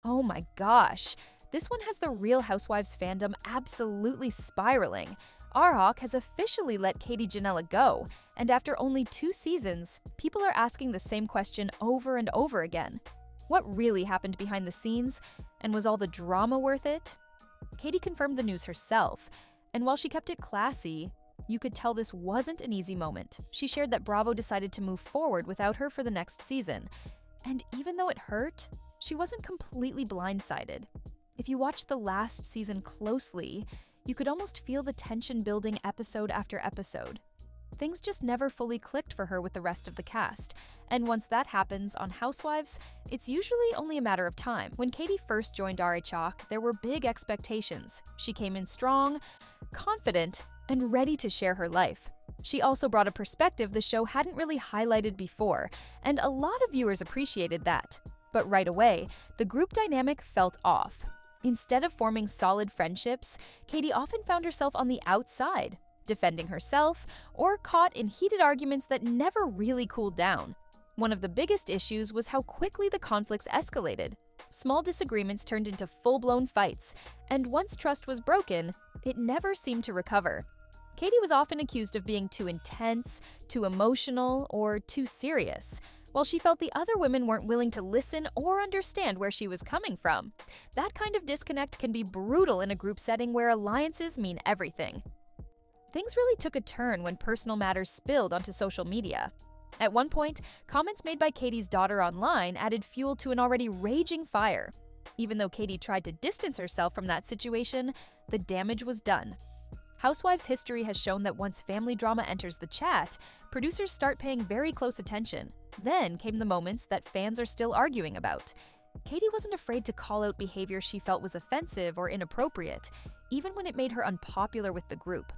Oh my gosh, this one has the Real Housewives fandom absolutely spiraling. RHOC has officially let Katie Ginella go, and after only 2 seasons, people are asking the same question over and over again. What really happened behind the scenes, and was all the drama worth it? Katie confirmed the news herself, and while she kept it classy, you could tell this wasn't an easy moment. She shared that Bravo decided to move forward without her for the next season. And even though it hurt, she wasn't completely blindsided. If you watched the last season closely, you could almost feel the tension building episode after episode. Things just never fully clicked for her with the rest of the cast, and once that happens on Housewives, it's usually only a matter of time. When Katie first joined RHOC, there were big expectations. She came in strong, confident, and ready to share her life. She also brought a perspective the show hadn't really highlighted before, and a lot of viewers appreciated that. But right away, the group dynamic felt off. Instead of forming solid friendships, Katie often found herself on the outside, defending herself, or caught in heated arguments that never really cooled down. One of the biggest issues was how quickly the conflicts escalated. Small disagreements turned into full-blown fights, and once trust was broken, it never seemed to recover. Katie was often accused of being too intense, too emotional, or too serious, while she felt the other women weren't willing to listen or understand where she was coming from. That kind of disconnect can be brutal in a group setting where alliances mean everything. Things really took a turn when personal matters spilled onto social media. At one point, comments made by Katie's daughter online added fuel to an already raging fire. Even though Katie tried to distance herself from that situation, the damage was done. Housewives history has shown that once family drama enters the chat, producers start paying very close attention. Then came the moments that fans are still arguing about. Katie wasn't afraid to call out behavior she felt was offensive or inappropriate, even when it made her unpopular with the group.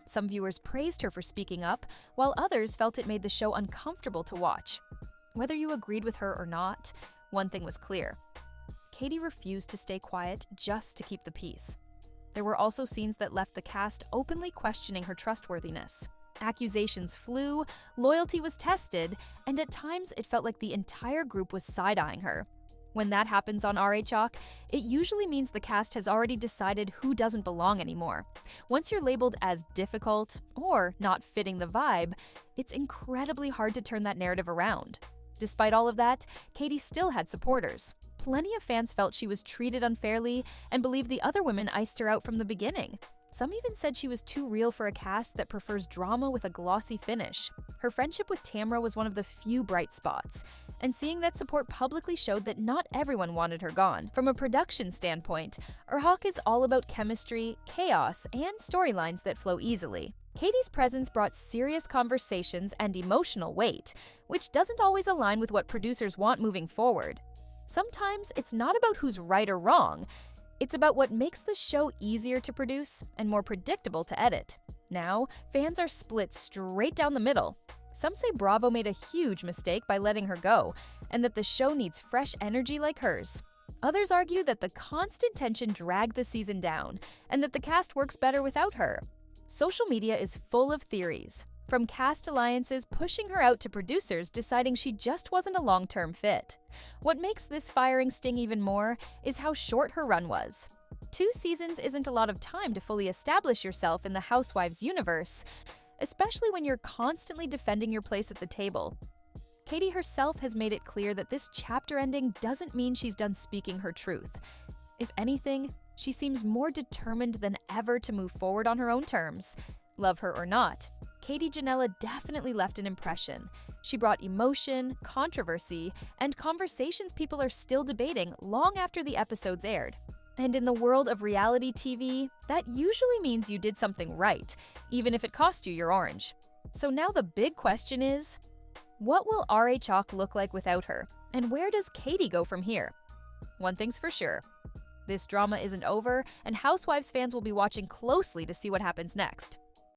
Some viewers praised her for speaking up, while others felt it made the show uncomfortable to watch. Whether you agreed with her or not, one thing was clear. Katie refused to stay quiet just to keep the peace. There were also scenes that left the cast openly questioning her trustworthiness. Accusations flew, loyalty was tested, and at times it felt like the entire group was side-eyeing her. When that happens on RHOC, it usually means the cast has already decided who doesn't belong anymore. Once you're labeled as difficult or not fitting the vibe, it's incredibly hard to turn that narrative around. Despite all of that, Katie still had supporters. Plenty of fans felt she was treated unfairly and believed the other women iced her out from the beginning. Some even said she was too real for a cast that prefers drama with a glossy finish. Her friendship with Tamra was one of the few bright spots, and seeing that support publicly showed that not everyone wanted her gone. From a production standpoint, RHOC is all about chemistry, chaos, and storylines that flow easily. Katie's presence brought serious conversations and emotional weight, which doesn't always align with what producers want moving forward. Sometimes it's not about who's right or wrong, it's about what makes the show easier to produce and more predictable to edit. Now, fans are split straight down the middle. Some say Bravo made a huge mistake by letting her go, and that the show needs fresh energy like hers. Others argue that the constant tension dragged the season down, and that the cast works better without her. Social media is full of theories, from cast alliances pushing her out to producers deciding she just wasn't a long-term fit. What makes this firing sting even more is how short her run was. 2 seasons isn't a lot of time to fully establish yourself in the Housewives universe, especially when you're constantly defending your place at the table. Katie herself has made it clear that this chapter ending doesn't mean she's done speaking her truth. If anything, she seems more determined than ever to move forward on her own terms. Love her or not, Katie Ginella definitely left an impression. She brought emotion, controversy, and conversations people are still debating long after the episodes aired. And in the world of reality TV, that usually means you did something right, even if it cost you your orange. So now the big question is, what will RHOC look like without her? And where does Katie go from here? One thing's for sure. This drama isn't over, and Housewives fans will be watching closely to see what happens next.